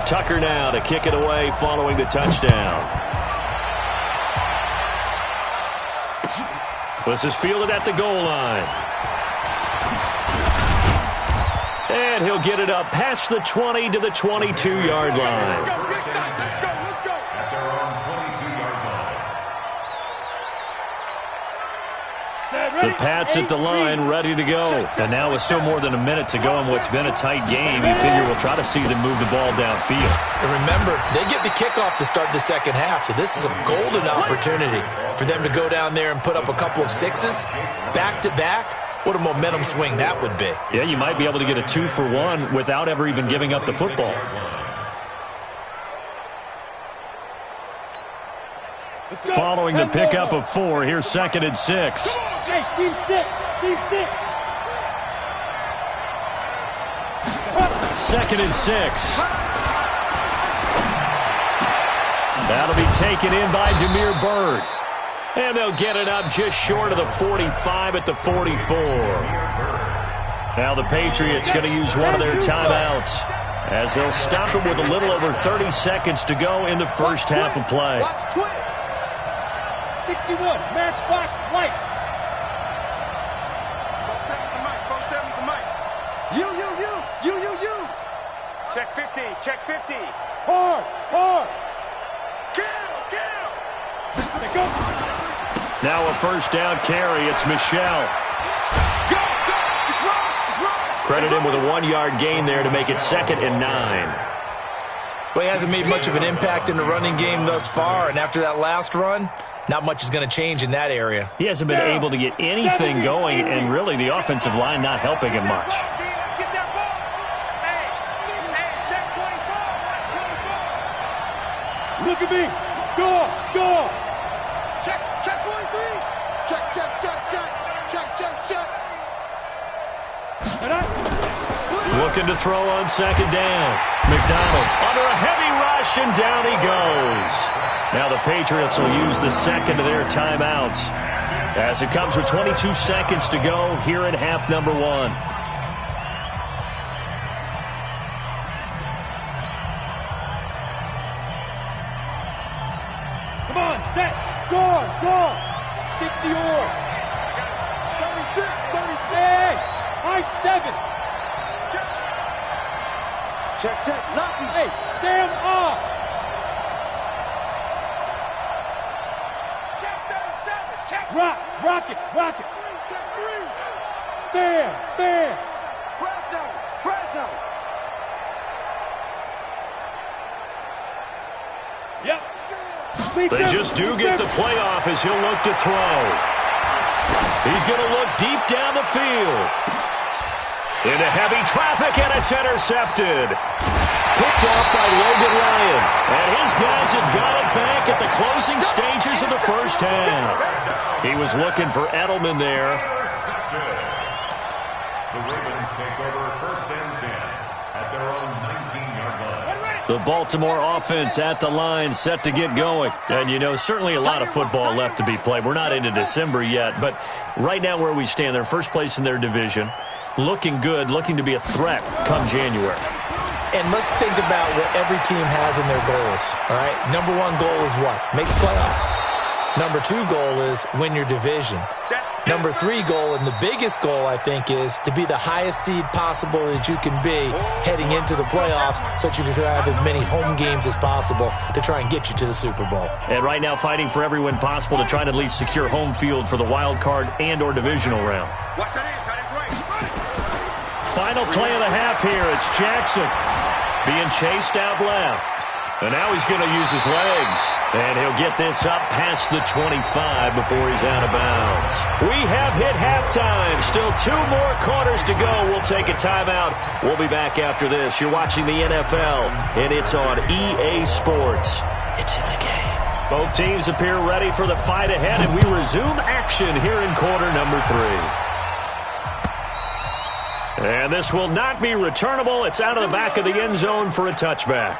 Tucker now to kick it away following the touchdown. This is fielded at the goal line. And he'll get it up past the 20 to the 22-yard line. The Pats at the line, ready to go. And now with still more than a minute to go in what's been a tight game, you figure we'll try to see them move the ball downfield. And remember, they get the kickoff to start the second half, so this is a golden opportunity for them to go down there and put up a couple of sixes back-to-back. What a momentum swing that would be. Yeah, you might be able to get a 2-for-1 without ever even giving up the football. Following the pickup of 4, here's 2nd and 6. Hey, Steve 6. Steve 6. 2nd and 6. That'll be taken in by Damiere Byrd. And they'll get it up just short of the 45 at the 44. Now the Patriots going to use one of their timeouts as they'll stop it with a little over 30 seconds to go in the first half of play. 61, matchbox lights. You. Check 50, check 50. Hard. Kill. Now a first down carry. It's Michelle. Go. It's wrong. Credit him with a 1-yard gain there to make it 2nd and 9. Well, he hasn't made much of an impact in the running game thus far, and after that last run, not much is going to change in that area. He hasn't been able to get anything going, and really the offensive line not helping him much. Get that ball. Hey, check 24. Look at me. Go. Check 23. Check. Looking to throw on 2nd down. McDonald under a heavy rush, and down he goes. Now the Patriots will use the 2nd of their timeouts as it comes with 22 seconds to go here in half number 1. Come on, set, score. 60 or 36. Hey, high 7. Check. Lucky. Hey, Sam off. Check 37. Check. Rocket. Check 3. Fair. Fresno. Yep. They just do get the playoff as he'll look to throw. He's going to look deep down the field. Into heavy traffic, and it's intercepted. Picked off by Logan Ryan. And his guys have got it back at the closing stages of the first half. He was looking for Edelman there. The Ravens take over 1st and 10 at their own 19-yard line. The Baltimore offense at the line, set to get going. And, you know, certainly a lot of football left to be played. We're not into December yet, but right now where we stand, they're first place in their division. Looking good, looking to be a threat come January. And let's think about what every team has in their goals, all right? Number 1 goal is what? Make the playoffs. Number 2 goal is win your division. Number 3 goal, and the biggest goal, I think, is to be the highest seed possible that you can be heading into the playoffs so that you can have as many home games as possible to try and get you to the Super Bowl. And right now fighting for every win possible to try and at least secure home field for the wild card and or divisional round. Final play of the half here. It's Jackson being chased out left. And now he's going to use his legs. And he'll get this up past the 25 before he's out of bounds. We have hit halftime. Still 2 more quarters to go. We'll take a timeout. We'll be back after this. You're watching the NFL, and it's on EA Sports. It's in the game. Both teams appear ready for the fight ahead, and we resume action here in quarter number 3. And this will not be returnable. It's out of the back of the end zone for a touchback.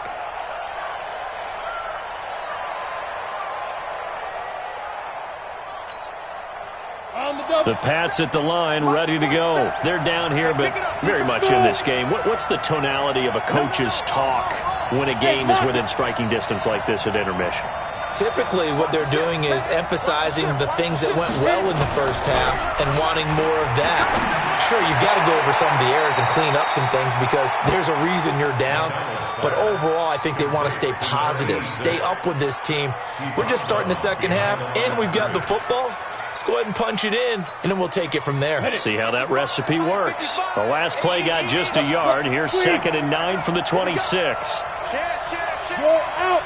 The Pats at the line, ready to go. They're down here, but very much in this game. What's the tonality of a coach's talk when a game is within striking distance like this at intermission? Typically, what they're doing is emphasizing the things that went well in the first half and wanting more of that. Sure, you've got to go over some of the errors and clean up some things because there's a reason you're down. But overall, I think they want to stay positive, stay up with this team. We're just starting the second half, and we've got the football. Let's go ahead and punch it in, and then we'll take it from there. See how that recipe works. The last play got just a yard. Here's 2nd and 9 from the 26. Go out.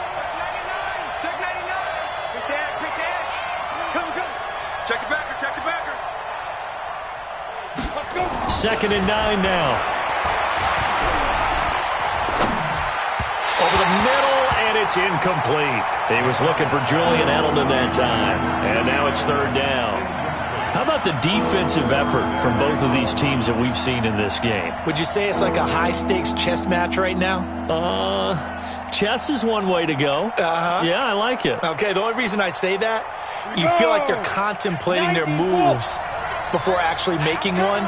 Check the backer, check the backer. 2nd and 9 now. Over the middle, and it's incomplete. He was looking for Julian Edelman that time, and now it's 3rd down. How about the defensive effort from both of these teams that we've seen in this game? Would you say it's like a high-stakes chess match right now? Chess is one way to go. Yeah, I like it. Okay, the only reason I say that, you feel like they're contemplating their moves before actually making one,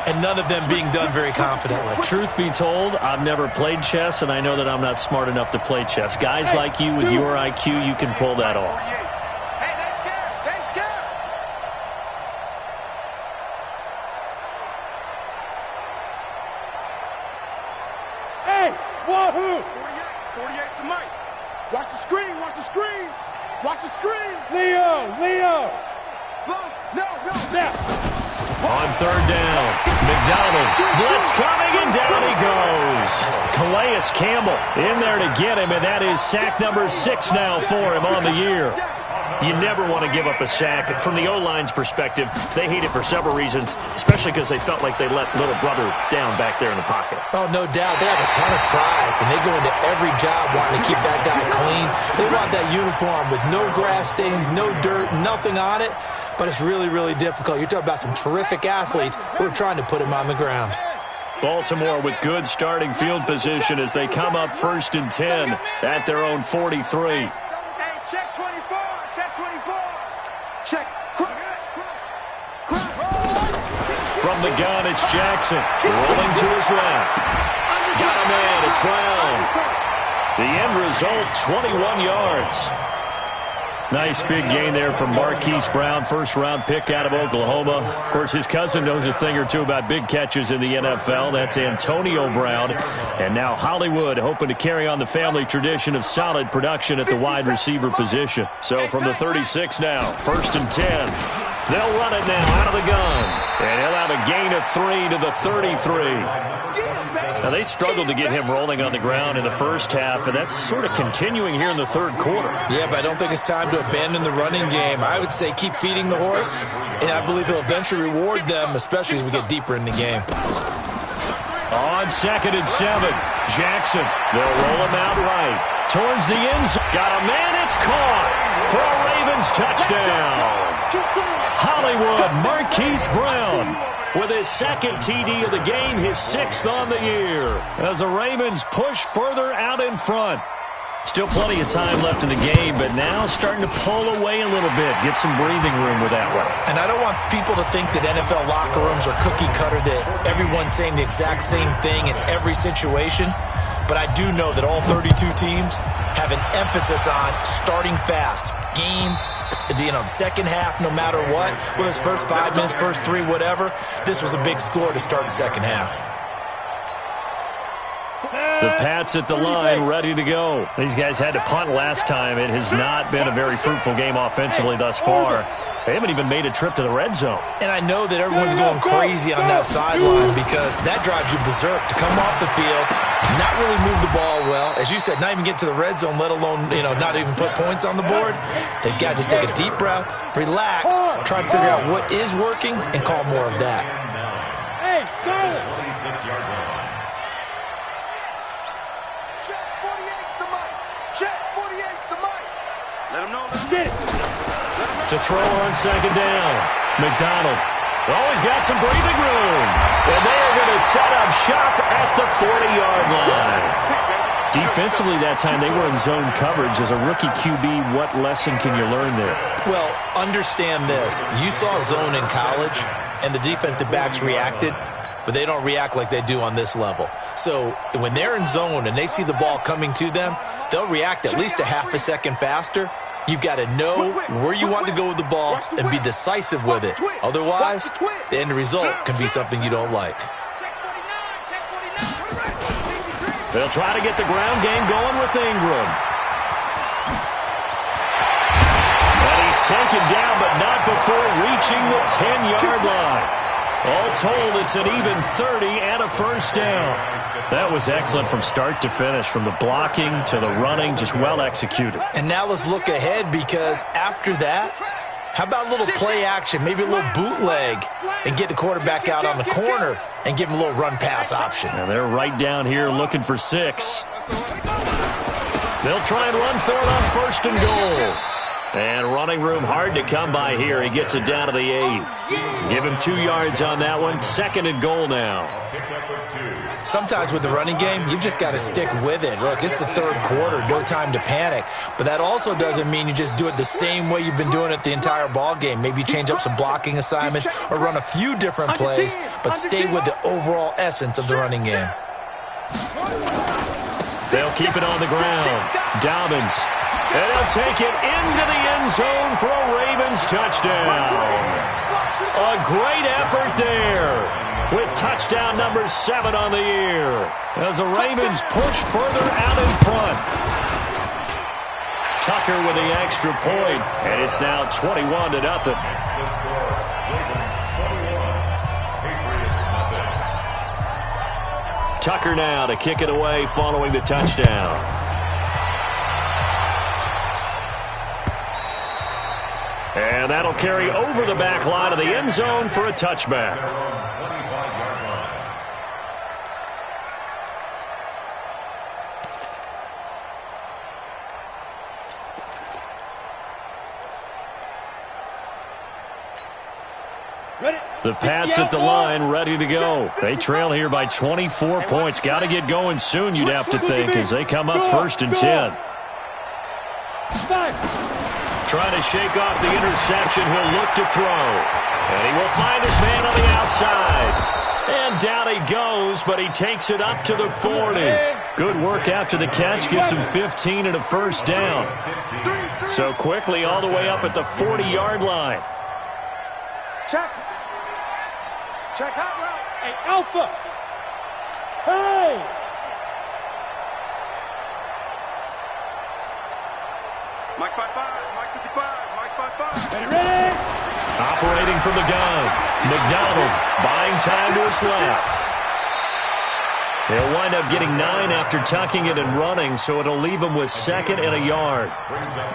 and none of them being done very confidently. Truth be told, I've never played chess, and I know that I'm not smart enough to play chess. Guys like you with your IQ, you can pull that off. Hey, they scared, they scared. Hey, wahoo! 48 to Mike. Watch the screen, watch the screen. Watch the screen. Leo! Slow. No. Snap! On 3rd down, McDonald, blitz coming, and down he goes. Calais Campbell in there to get him, and that is sack number 6 now for him on the year. You never want to give up a sack. From the O-line's perspective, they hate it for several reasons, especially because they felt like they let little brother down back there in the pocket. Oh, no doubt. They have a ton of pride, and they go into every job wanting to keep that guy clean. They want that uniform with no grass stains, no dirt, nothing on it. But it's really, really difficult. You're talking about some terrific athletes who are trying to put him on the ground. Baltimore with good starting field position as they come up 1st and 10 at their own 43. Hey, check 24, check 24. Check. From the gun, it's Jackson. Rolling to his left. Got a man, it's Brown. The end result, 21 yards. Nice big gain there from Marquise Brown, first-round pick out of Oklahoma. Of course, his cousin knows a thing or two about big catches in the NFL. That's Antonio Brown. And now Hollywood hoping to carry on the family tradition of solid production at the wide receiver position. So from the 36 now, 1st and 10. They'll run it now out of the gun. And he'll have a gain of 3 to the 33. Now, they struggled to get him rolling on the ground in the first half, and that's sort of continuing here in the 3rd quarter. Yeah, but I don't think it's time to abandon the running game. I would say keep feeding the horse, and I believe he'll eventually reward them, especially as we get deeper in the game. On 2nd and 7, Jackson. They'll roll him out right. Towards the end zone. Got a man, it's caught for a Ravens touchdown. Hollywood, Marquise Brown with his 2nd TD of the game, his 6th on the year, as the Ravens push further out in front. Still plenty of time left in the game, but now starting to pull away a little bit, get some breathing room with that one. And I don't want people to think that NFL locker rooms are cookie cutter, that everyone's saying the exact same thing in every situation. But I do know that all 32 teams have an emphasis on starting fast. Game, the second half, no matter what, whether it's first 5 minutes, first 3, whatever, this was a big score to start the second half. The Pats at the line, ready to go. These guys had to punt last time. It has not been a very fruitful game offensively thus far. They haven't even made a trip to the red zone. And I know that everyone's going crazy on that sideline because that drives you berserk to come off the field, not really move the ball well. As you said, not even get to the red zone, let alone, not even put points on the board. They've got to just take a deep breath, relax, try and figure out what is working, and call more of that. Hey, Charlie! 26-yard line. Check 48's the mic. Check 48's the mic. Let him know. Get it! To throw on 2nd down, McDonald. Oh, he's got some breathing room. And they're going to set up shop at the 40-yard line. Defensively that time, they were in zone coverage. As a rookie QB, what lesson can you learn there? Well, understand this. You saw zone in college, and the defensive backs reacted. but they don't react like they do on this level. So when they're in zone and they see the ball coming to them, they'll react at least a half a second faster. You've got to know where you want to go with the ball and be decisive with it. Otherwise, the end result can be something you don't like. They'll try to get the ground game going with Ingram. And he's taken down, but not before reaching the 10-yard line. All told, it's an even 30 and a first down. That was excellent from start to finish, from the blocking to the running, just well executed. And now let's look ahead, because after that, how about a little play action, maybe a little bootleg, and get the quarterback out on the corner and give him a little run-pass option. And they're right down here looking for 6. They'll try and run for it on first and goal. And running room hard to come by here. He gets it down to the 8. Give him 2 yards on that one. Second and goal now. Sometimes with the running game, you've just got to stick with it. Look, it's the third quarter, no time to panic. But that also doesn't mean you just do it the same way you've been doing it the entire ball game. Maybe change up some blocking assignments or run a few different plays, but stay with the overall essence of the running game. They'll keep it on the ground. Dobbins. And he'll take it into the end zone for a Ravens touchdown. A great effort there with touchdown number 7 on the year as the Ravens push further out in front. Tucker with the extra point, and it's now 21-0. Tucker now to kick it away following the touchdown. And that'll carry over the back line of the end zone for a touchback. The Pats at the line, ready to go. They trail here by 24 points. Got to get going soon, you'd have to think, as they come up first and 10. Trying to shake off the interception. He'll look to throw. And he will find his man on the outside. And down he goes, but he takes it up to the 40. Good work after the catch. Gets him 15 and a first down. So quickly all the way up at the 40-yard line. Check. Check hot route. Hey, Alpha. Hey. Mike 5-5, Mike 55, Mike 5-5. Ready? Operating from the gun. McDonald buying time to his left. He'll wind up getting 9 after tucking it and running, so it'll leave him with 2nd and a yard.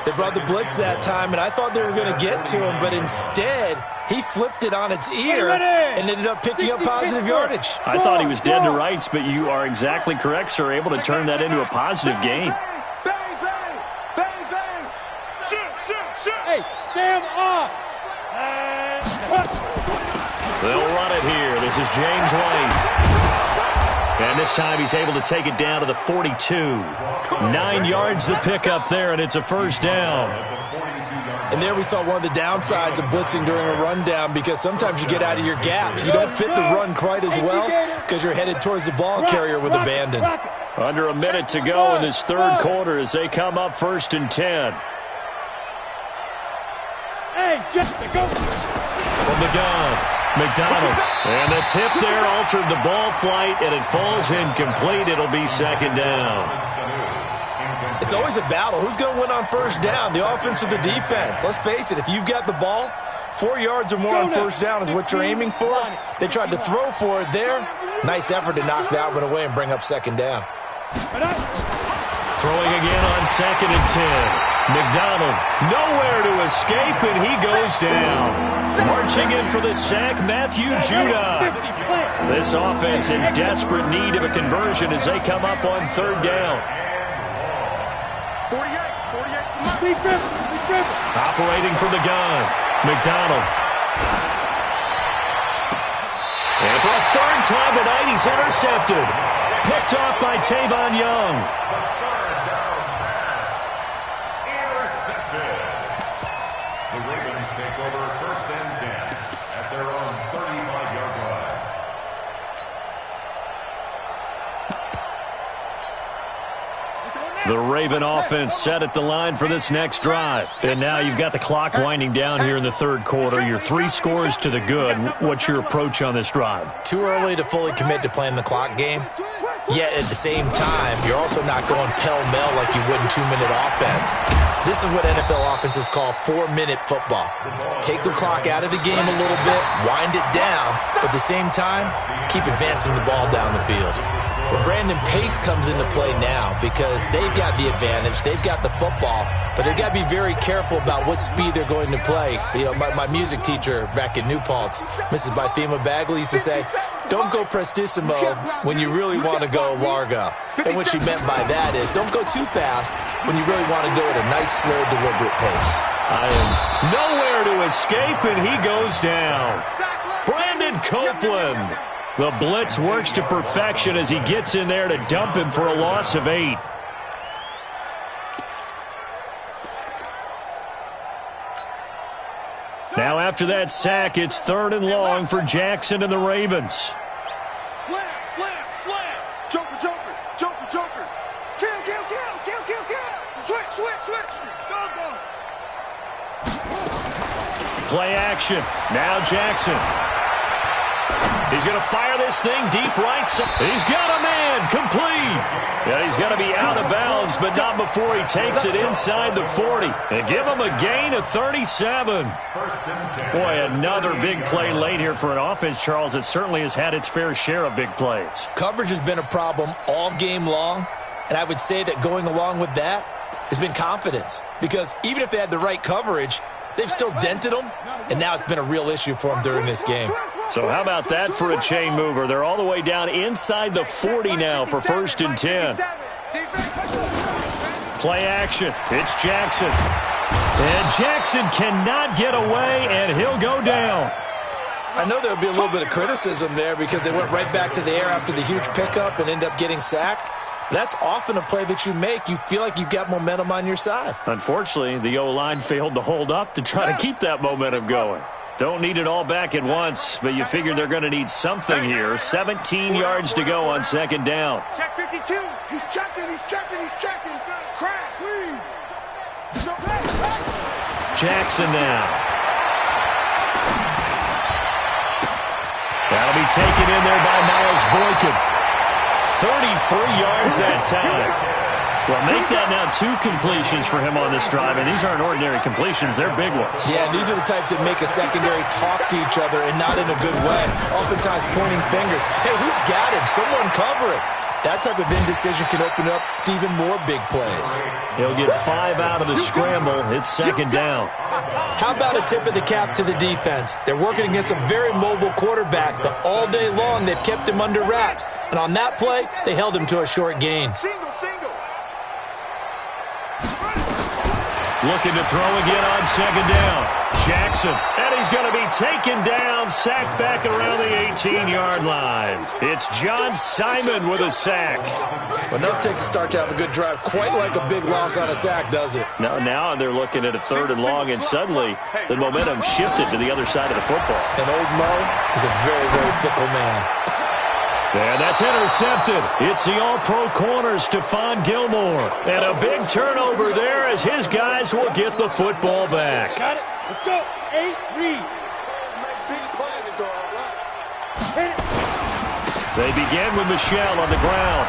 They brought the blitz that time, and I thought they were going to get to him, but instead he flipped it on its ear and ended up picking up positive yardage. I thought he was dead to rights, but you are exactly correct, sir, able to turn that into a positive gain. Bang, bang, bang, bang. Shoot, shoot, shoot. Hey, Sam off. They'll run it here. This is James White. And this time he's able to take it down to the 42. 9 yards to pick up there, and it's a first down. And there we saw one of the downsides of blitzing during a rundown, because sometimes you get out of your gaps. You don't fit the run quite as well because you're headed towards the ball carrier with abandon. Under a minute to go in this third quarter as they come up first and 10. Hey, just go. From the gun. McDonald, and the tip there altered the ball flight, and it falls incomplete. It'll be second down. It's always a battle. Who's going to win on first down, the offense or the defense? Let's face it, if you've got the ball, 4 yards or more on first down is what you're aiming for. They tried to throw for it there. Nice effort to knock that one away and bring up second down. Throwing again on 2nd and 10. McDonald nowhere to escape, and he goes down. Marching in for the sack, Matthew Judah. This offense in desperate need of a conversion as they come up on third down. 48. Operating from the gun, McDonald. And for a third time tonight, he's intercepted. Picked off by Tavon Young. The Raven offense set at the line for this next drive. And now you've got the clock winding down here in the third quarter. You're 3 scores to the good. What's your approach on this drive? Too early to fully commit to playing the clock game. Yet at the same time, you're also not going pell-mell like you would in 2-minute offense. This is what NFL offenses call 4-minute football. Take the clock out of the game a little bit, wind it down, but at the same time, keep advancing the ball down the field. Well, Brandon, pace comes into play now because they've got the advantage. They've got the football, but they've got to be very careful about what speed they're going to play. You know, my music teacher back in New Paltz, Mrs. Bythema Bagley, used to say, don't go prestissimo when you really want to go largo. And what she meant by that is don't go too fast when you really want to go at a nice, slow, deliberate pace. I am nowhere to escape, and he goes down. Brandon Copeland. The blitz works to perfection as he gets in there to dump him for a loss of 8. Now after that sack, it's 3rd and long for Jackson and the Ravens. Slam, slam, slam. Joker, joker, joker, joker. Kill, kill, kill, kill, kill, kill. Switch, switch, switch. Go, go. Play action. Now Jackson. He's going to fire this thing deep right. He's got a man. Complete. Yeah, he's got to be out of bounds, but not before he takes it inside the 40. And give him a gain of 37. Boy, another big play late here for an offense, Charles, that certainly has had its fair share of big plays. Coverage has been a problem all game long, and I would say that going along with that has been confidence. Because even if they had the right coverage, they've still dented them, and now it's been a real issue for them during this game. So how about that for a chain mover? They're all the way down inside the 40 now for 1st and 10. Play action. It's Jackson. And Jackson cannot get away, and he'll go down. I know there'll be a little bit of criticism there because they went right back to the air after the huge pickup and end up getting sacked. That's often a play that you make. You feel like you've got momentum on your side. Unfortunately, the O-line failed to hold up to try to keep that momentum going. Don't need it all back at once, but you figure they're going to need something here. 17 yards to go on 2nd down. Check 52. He's checking, he's checking, he's checking. Crash, leave. Jackson now. That'll be taken in there by Miles Boykin. 33 yards that time. Well, make that now 2 completions for him on this drive, and these aren't ordinary completions. They're big ones. Yeah, and these are the types that make a secondary talk to each other and not in a good way. Oftentimes pointing fingers. Hey, who's got him? Someone cover it. That type of indecision can open up to even more big plays. He'll get 5 out of the scramble. It's 2nd down. How about a tip of the cap to the defense? They're working against a very mobile quarterback, but all day long they've kept him under wraps. And on that play, they held him to a short gain. Single, single. Looking to throw again on 2nd down. Jackson, and he's going to be taken down, sacked back around the 18-yard line. It's John Simon with a sack. Well, enough takes a start to have a good drive. Quite like a big loss on a sack, does it? Now they're looking at a 3rd and long, and suddenly the momentum shifted to the other side of the football. And old Mo is a very, very fickle man. And that's intercepted. It's the all-pro corner, Stephon Gilmore. And a big turnover there as his guys will get the football back. Got it. Let's go. 8, read. They begin with Michelle on the ground.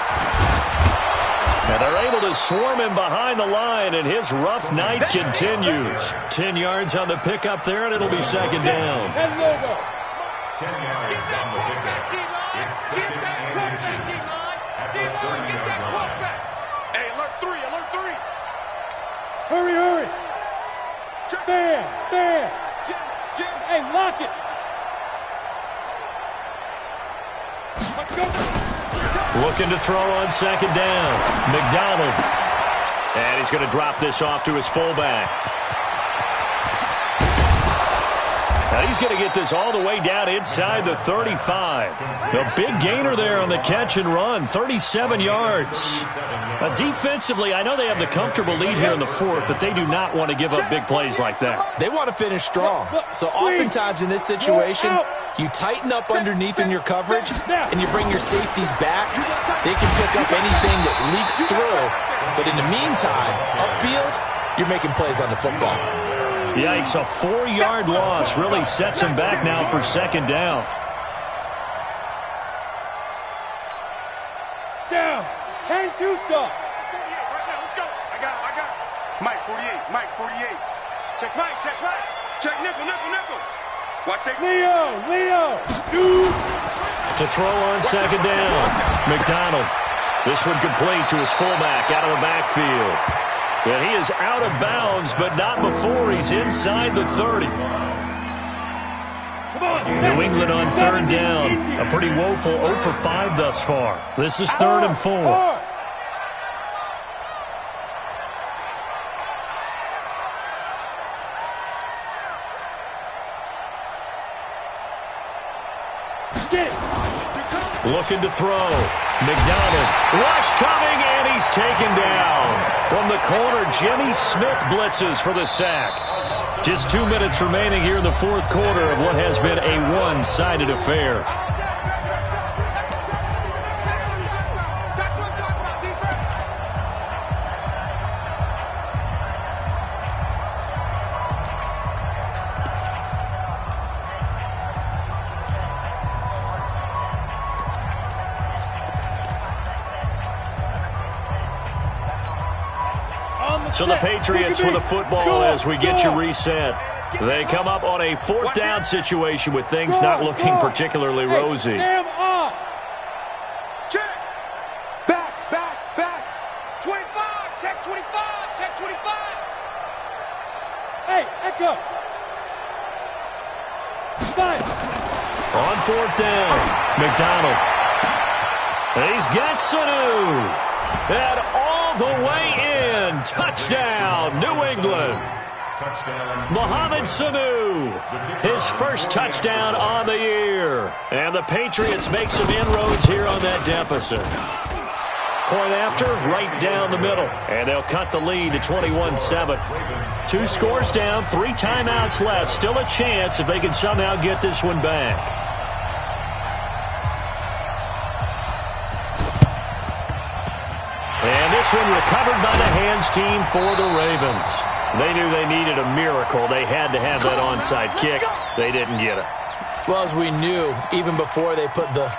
And they're able to swarm him behind the line, and his rough night continues. 10 yards on the pickup there, and it'll be 2nd down. 10 yards on the pickup. It's 2nd and inches at the 30-yard line. Hey, alert 3, alert 3. Hurry, hurry. Stand, stand. Hey, lock it. Let's go. Looking to throw on 2nd down. McDonald. And he's going to drop this off to his fullback. Now he's going to get this all the way down inside the 35. A big gainer there on the catch and run, 37 yards. Defensively, I know they have the comfortable lead here in the 4th, but they do not want to give up big plays like that. They want to finish strong. So oftentimes in this situation, you tighten up underneath in your coverage, and you bring your safeties back. They can pick up anything that leaks through But in the meantime, upfield, you're making plays on the football. Yikes, a 4-yard loss really sets him back now for second down. Down. Can't you stop? Let's go. I got it. Mike 48. Mike 48. Check Mike. Check Mike. Check nickel. Watch that. Leo. Shoot. To throw on second down. McDonald. This one complete to his fullback out of the backfield. And he is out of bounds, but not before he's inside the 30. New England on third down. A pretty woeful 0 for 5 thus far. This is 3rd and 4. Looking to throw. McDonald. Rush coming, and he's taken down. From the corner, Jimmy Smith blitzes for the sack. Just 2 minutes remaining here in the fourth quarter of what has been a one-sided affair. So the Patriots with the football as we get you reset. They come up on a 4th down situation with things not looking particularly rosy. Sam off. Check. Back. 25. Check 25. Check 25. Hey, Echo. Five. On 4th down, McDonald. He's got Sanu. And all the way in. Touchdown, New England. Mohamed Sanu, his first touchdown on the year. And the Patriots make some inroads here on that deficit. Point after, right down the middle. And they'll cut the lead to 21-7. 2 scores down, 3 timeouts left. Still a chance if they can somehow get this one back. And this one recovered by the hands team for the Ravens. They knew they needed a miracle. They had to have that onside kick. They didn't get it. Well, as we knew, even before they put the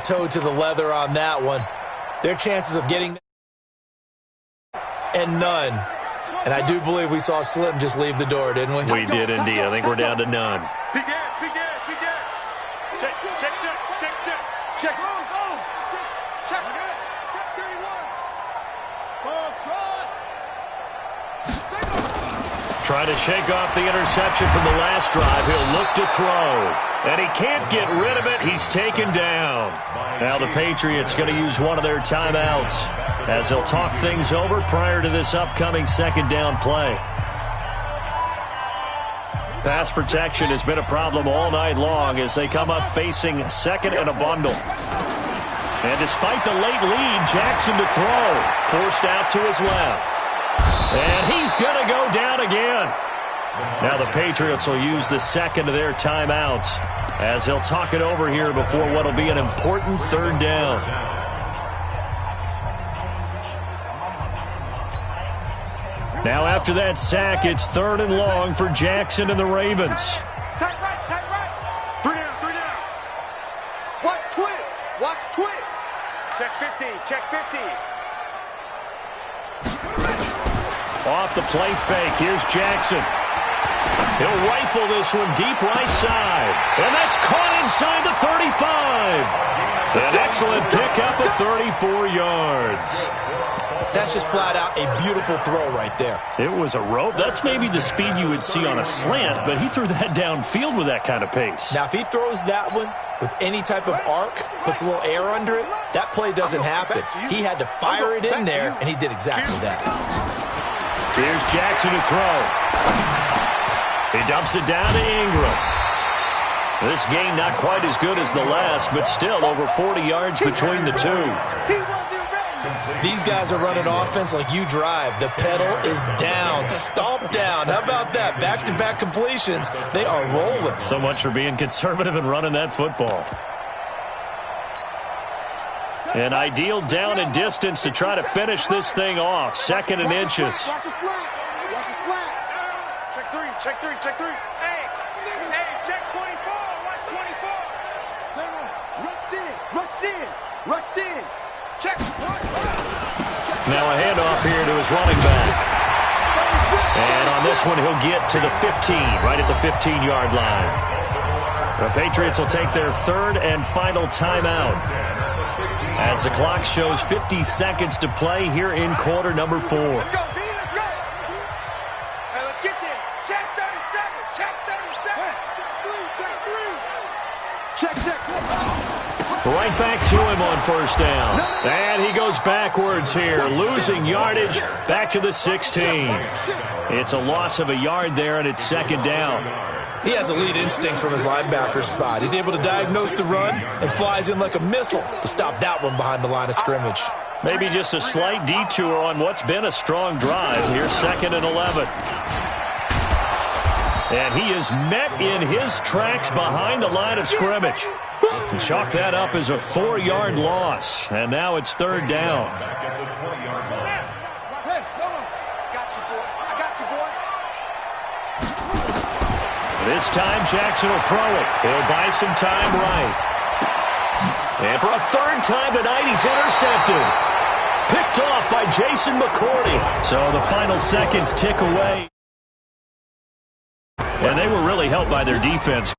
toe to the leather on that one, their chances of getting and none. And I do believe we saw Slim just leave the door, didn't we? We did indeed. I think we're down to none. Big gas. Check. Check 31. Ball trot. Trying to shake off the interception from the last drive. He'll look to throw. And he can't get rid of it. He's taken down. Now the Patriots going to use one of their timeouts as they'll talk things over prior to this upcoming second down play. Pass protection has been a problem all night long as they come up facing second and a bundle. And despite the late lead, Jackson to throw. Forced out to his left. And he's going to go down again. Now the Patriots will use the second of their timeouts as they'll talk it over here before what will be an important third down. Now after that sack, it's 3rd and long for Jackson and the Ravens. Tight right. 3 down. Watch twins. Check 50. Off the play fake, here's Jackson. He'll rifle this one deep right side. And that's caught inside the 35. An excellent pickup of 34 yards. That's just flat out a beautiful throw right there. It was a rope. That's maybe the speed you would see on a slant, but he threw that downfield with that kind of pace. Now, if he throws that one with any type of arc, puts a little air under it, that play doesn't happen. He had to fire it in there, and he did exactly that. Here's Jackson to throw. He dumps it down to Ingram. This game not quite as good as the last, but still over 40 yards between the two. These guys are running offense like you drive. The pedal is down, stomp down. How about that? Back-to-back completions. They are rolling. So much for being conservative and running that football. An ideal down and distance to try to finish this thing off. 2nd and inches. Watch the slack. Watch the slack. Check three. Check three. Check three. Hey, check 24. Watch 24. Rush in. Rush in. Rush in. Check. Now a handoff here to his running back. And on this one, he'll get to the 15, right at the 15-yard line. The Patriots will take their 3rd and final timeout as the clock shows 50 seconds to play here in quarter number 4. Let's go, B. Let's go. Hey, let's get there. Check 37. Check 37. Check 3. Check 3. Right back to him on 1st down. And he goes backwards here, losing yardage back to the 16. It's a loss of a yard there, and it's 2nd down. He has elite instincts from his linebacker spot. He's able to diagnose the run and flies in like a missile to stop that one behind the line of scrimmage. Maybe just a slight detour on what's been a strong drive. Here's 2nd and 11. And he is met in his tracks behind the line of scrimmage. And chalk that up as a 4-yard loss. And now it's 3rd down. This time Jackson will throw it. He'll buy some time right. And for a 3rd time tonight, he's intercepted. Picked off by Jason McCourty. So the final seconds tick away. And they were really helped by their defense.